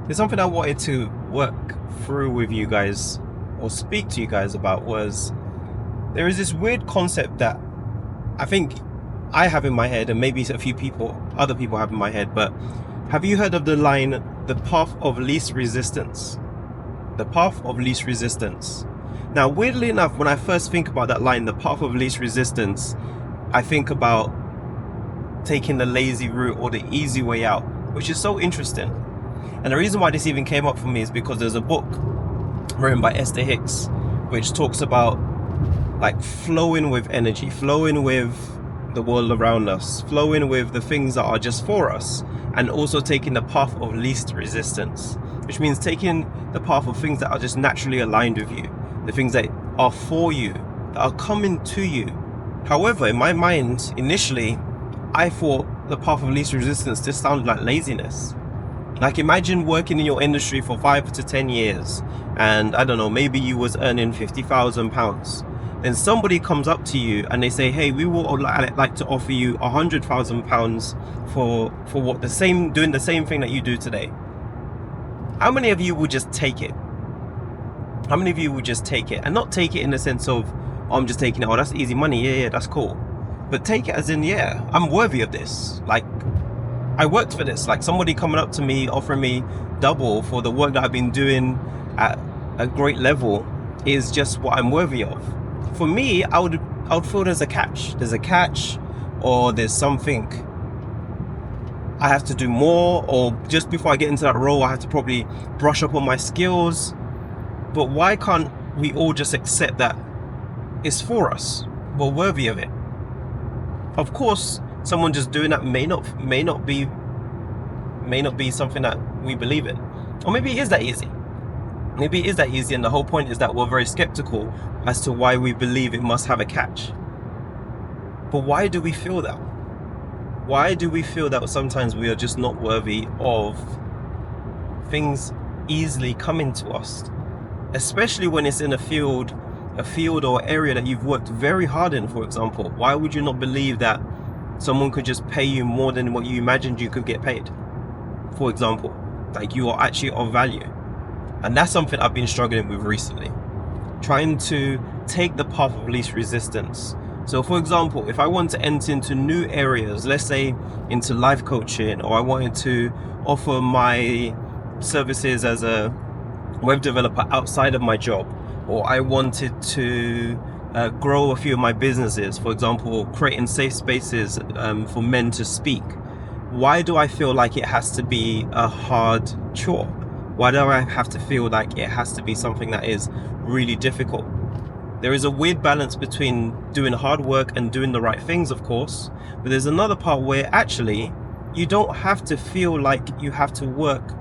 There's something I wanted to work through with you guys or speak to you guys about was there is this weird concept that I think I have in my head, and maybe a few people, other people have in my head, but have you heard of the line, the path of least resistance? The path of least resistance. Now, weirdly enough, when I first think about that line, the path of least resistance, I think about taking the lazy route or the easy way out, which is so interesting. And the reason why this even came up for me is because there's a book written by Esther Hicks, which talks about like flowing with energy, flowing with the world around us, flowing with the things that are just for us, and also taking the path of least resistance, which means taking the path of things that are just naturally aligned with you, the things that are for you, that are coming to you. However, in my mind, initially, I thought the path of least resistance just sounded like laziness. Like, imagine working in your industry for 5 to 10 years, and I don't know, maybe you was earning £50,000. Then somebody comes up to you and they say, hey, we would like to offer you £100,000 for what doing the same thing that you do today. How many of you would just take it? How many of you would just take it? And not take it in the sense of, oh, I'm just taking it, oh, that's easy money, yeah, that's cool. But take it as in, yeah, I'm worthy of this. Like, I worked for this. Like, somebody coming up to me offering me double for the work that I've been doing at a great level is just what I'm worthy of. For me, I would feel there's a catch. There's a catch, or there's something I have to do more, or just before I get into that role, I have to probably brush up on my skills. But why can't we all just accept that it's for us? We're worthy of it. Of course, someone just doing that may not be something that we believe in, or maybe it is that easy. Maybe it is that easy, and the whole point is that we're very skeptical as to why we believe it must have a catch. But why do we feel that? Why do we feel that sometimes we are just not worthy of things easily coming to us? Especially when it's in a field or area that you've worked very hard in, for example. Why would you not believe that someone could just pay you more than what you imagined you could get paid? For example, like, you are actually of value. And that's something I've been struggling with recently. Trying to take the path of least resistance. So for example, if I want to enter into new areas, let's say into life coaching, or I wanted to offer my services as a web developer outside of my job, or I wanted to grow a few of my businesses, for example, creating safe spaces for men to speak. Why do I feel like it has to be a hard chore? Why do I have to feel like it has to be something that is really difficult? There is a weird balance between doing hard work and doing the right things, of course, but there's another part where actually you don't have to feel like you have to work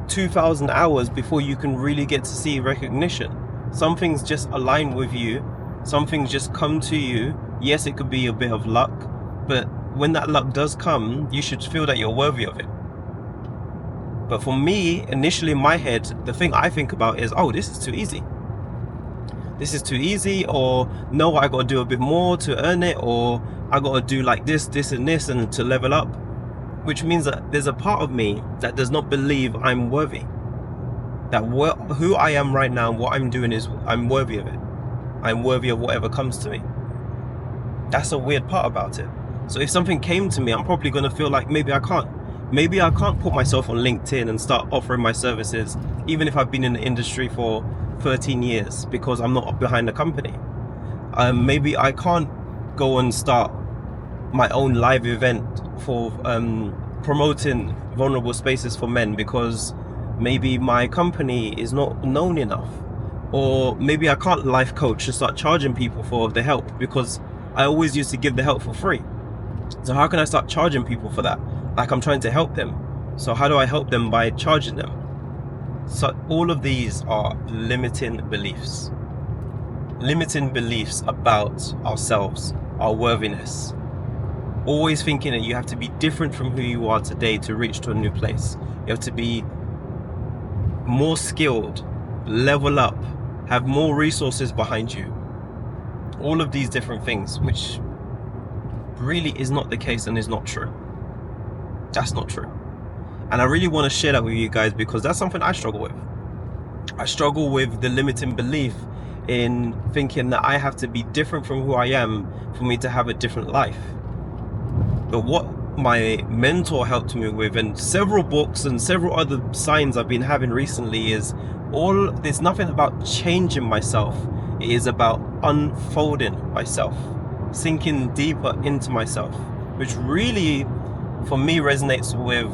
2,000 hours before you can really get to see recognition. Some things just align with you. Some things just come to you. Yes, it could be a bit of luck, but when that luck does come, you should feel that you're worthy of it. But for me, initially in my head, the thing I think about is, oh, this is too easy. This is too easy, or no, I got to do a bit more to earn it, or I got to do like this, and this, and to level up. Which means that there's a part of me that does not believe I'm worthy. That who I am right now, what I'm doing is, I'm worthy of it. I'm worthy of whatever comes to me. That's a weird part about it. So if something came to me, I'm probably going to feel like maybe I can't. Maybe I can't put myself on LinkedIn and start offering my services, even if I've been in the industry for 13 years, because I'm not behind the company. Maybe I can't go and start my own live event for promoting vulnerable spaces for men, because maybe my company is not known enough. Or maybe I can't life coach to start charging people for the help, because I always used to give the help for free. So how can I start charging people for that? Like, I'm trying to help them. So how do I help them? By charging them. So all of these are limiting beliefs. Limiting beliefs about ourselves, our worthiness. Always thinking that you have to be different from who you are today to reach to a new place. You have to be more skilled, level up, have more resources behind you. All of these different things, which really is not the case and is not true. That's not true. And I really want to share that with you guys because that's something I struggle with. I struggle with the limiting belief in thinking that I have to be different from who I am for me to have a different life. But what my mentor helped me with, and several books and several other signs I've been having recently, is there's nothing about changing myself. It is about unfolding myself, sinking deeper into myself, which really for me resonates with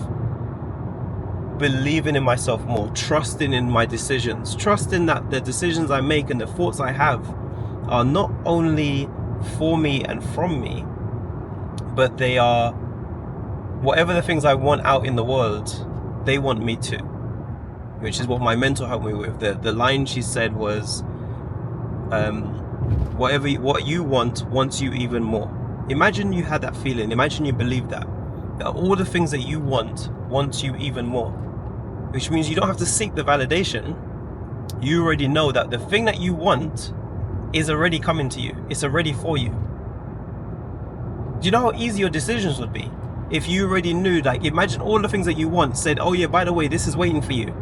believing in myself more, trusting in my decisions, trusting that the decisions I make and the thoughts I have are not only for me and from me, but they are whatever the things I want out in the world, they want me to. Which is what my mentor helped me with. The line she said was, what you want wants you even more. Imagine you had that feeling. Imagine you believed that all the things that you want you even more. Which means you don't have to seek the validation. You already know that the thing that you want is already coming to you. It's already for you. Do you know how easy your decisions would be if you already knew? Like, imagine all the things that you want said, oh yeah, by the way, this is waiting for you.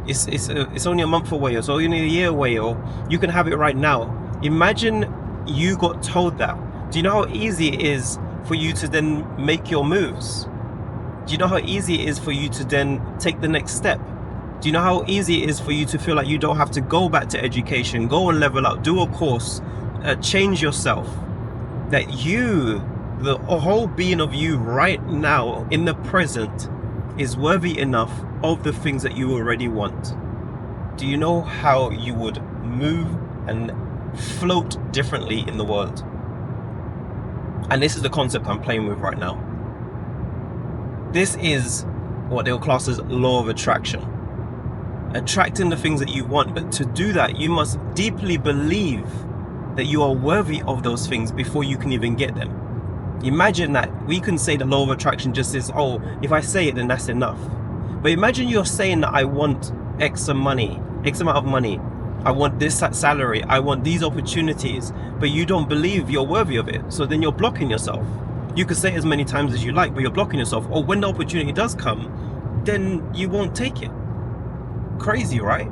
It's only a month away, or it's only a year away, or you can have it right now. Imagine you got told that. Do you know how easy it is for you to then make your moves? Do you know how easy it is for you to then take the next step? Do you know how easy it is for you to feel like you don't have to go back to education, go and level up, do a course, change yourself? That you, the whole being of you right now in the present, is worthy enough of the things that you already want. Do you know how you would move and float differently in the world? And this is the concept I'm playing with right now. This is what they'll class as law of attraction. Attracting the things that you want, but to do that, you must deeply believe that you are worthy of those things before you can even get them. Imagine that we can say the law of attraction just is, oh, if I say it, then that's enough. But imagine you're saying that I want X amount of money. I want this salary. I want these opportunities, but you don't believe you're worthy of it. So then you're blocking yourself. You could say it as many times as you like, but you're blocking yourself. Or when the opportunity does come, then you won't take it. Crazy, right?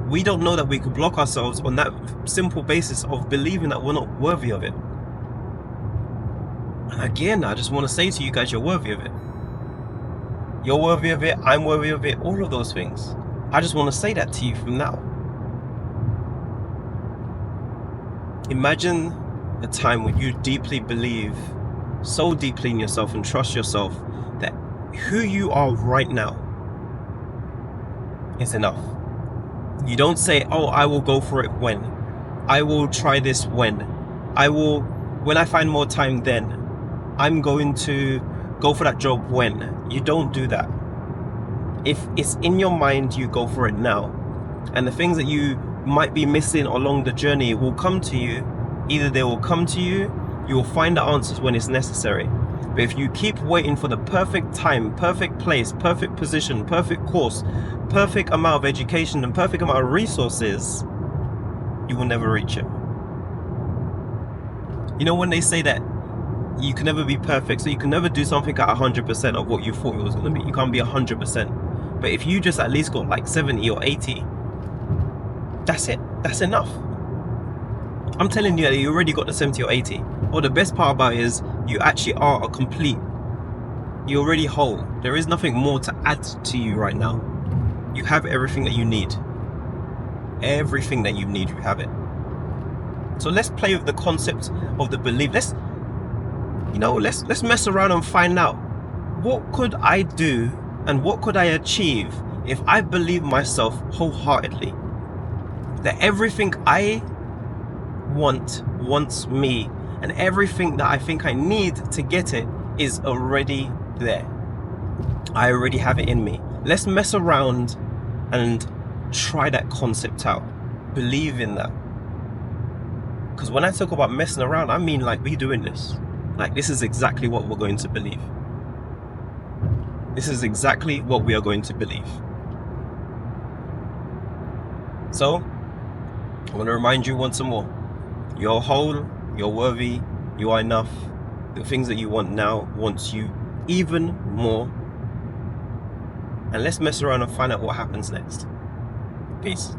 We don't know that we could block ourselves on that simple basis of believing that we're not worthy of it. And again, I just want to say to you guys, you're worthy of it. You're worthy of it. I'm worthy of it. All of those things. I just want to say that to you from now. Imagine a time when you deeply believe so deeply in yourself and trust yourself that who you are right now is enough. You don't say, oh, I will go for it when. I will try this when. When I find more time then. I'm going to go for that job when. You don't do that. If it's in your mind, you go for it now. And the things that you might be missing along the journey will come to you. Either they will come to you, you will find the answers when it's necessary. But if you keep waiting for the perfect time, perfect place, perfect position, perfect course, perfect amount of education and perfect amount of resources, you will never reach it. You know when they say that you can never be perfect, so you can never do something at 100% of what you thought it was going to be. You can't be 100%. But if you just at least got like 70 or 80, that's it. That's enough. I'm telling you that you already got the 70 or 80. Or the best part about it is you actually are a complete. You're already whole. There is nothing more to add to you right now. You have everything that you need. Everything that you need, you have it. So let's play with the concept of the belief. Let's mess around and find out, what could I do and what could I achieve if I believe myself wholeheartedly that everything I wants me, and everything that I think I need to get it is already there. I already have it in me. Let's mess around and try that concept out. Believe in that. Because when I talk about messing around, I mean like we doing this. Like this is exactly what we're going to believe. This is exactly what we are going to believe. So, I want to remind you once more. You're whole, you're worthy, you are enough. The things that you want now wants you even more. and let's mess around and find out what happens next. Peace.